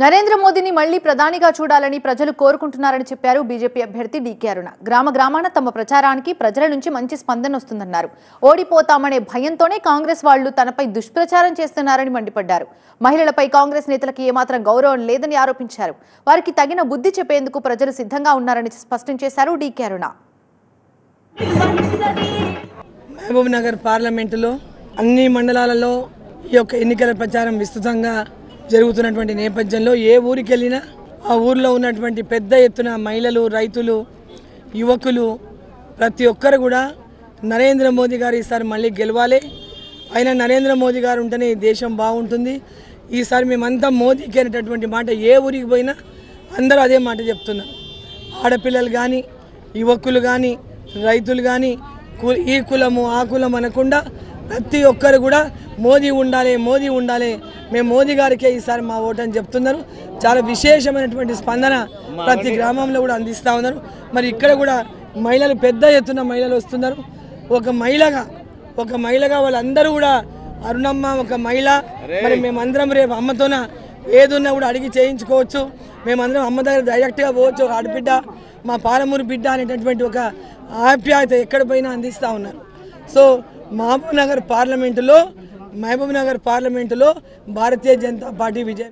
నరేంద్ర మోదీని మళ్లీ ప్రధానిగా చూడాలని ప్రజలు కోరుకుంటున్నారని చెప్పారు బీజేపీ అభ్యర్థి డీకే అరుణ. గ్రామాన తమ ప్రచారానికి ప్రజల నుంచి మంచి స్పందన వస్తుందన్నారు. ఓడిపోతామనే భయంతోనే కాంగ్రెస్ వాళ్లు తనపై దుష్ప్రచారం చేస్తున్నారని మండిపడ్డారు. మహిళలపై కాంగ్రెస్ నేతలకు ఏమాత్రం గౌరవం లేదని ఆరోపించారు. వారికి తగిన బుద్ధి చెప్పేందుకు ప్రజలు సిద్ధంగా ఉన్నారని స్పష్టం చేశారు డీకే అరుణ. మహబూబ్ నగర్ పార్లమెంటులో అన్ని మండలాలలో ఈ యొక్క ఎన్నికల ప్రచారం విస్తృతంగా జరుగుతున్నటువంటి నేపథ్యంలో ఏ ఊరికి వెళ్ళినా ఆ ఊర్లో ఉన్నటువంటి పెద్ద ఎత్తున మహిళలు, రైతులు, యువకులు ప్రతి ఒక్కరు కూడా నరేంద్ర మోదీ గారు ఈసారి మళ్ళీ గెలవాలి, అయినా నరేంద్ర మోదీ గారు ఉంటేనే ఈ దేశం బాగుంటుంది, ఈసారి మేమంతా మోదీకి అనేటటువంటి మాట ఏ ఊరికి పోయినా అందరూ అదే మాట చెప్తున్నారు. ఆడపిల్లలు కానీ, యువకులు కానీ, రైతులు కానీ, ఈ కులము ఆ కులం అనకుండా ప్రతి ఒక్కరు కూడా మోదీ ఉండాలి, మోదీ ఉండాలి, మేము మోదీ గారికే ఈసారి మా ఓటు అని చెప్తున్నారు. చాలా విశేషమైనటువంటి స్పందన ప్రతి గ్రామంలో కూడా అందిస్తూ ఉన్నారు. మరి ఇక్కడ కూడా మహిళలు పెద్ద ఎత్తున మహిళలు వస్తున్నారు. ఒక మహిళగా వాళ్ళందరూ కూడా అరుణమ్మ ఒక మహిళ, మరి మేమందరం రేపు అమ్మతోన ఏదున్నా కూడా అడిగి చేయించుకోవచ్చు, మేమందరం అమ్మ దగ్గర డైరెక్ట్గా పోవచ్చు, ఒక ఆడబిడ్డ మా పాలమూరు బిడ్డ అనేటటువంటి ఒక ఆప్యాయత ఎక్కడ పోయినా అందిస్తూ ఉన్నారు. సో మహబూబ్ నగర్ పార్లమెంటులో భారతీయ జనతా పార్టీ విజయం.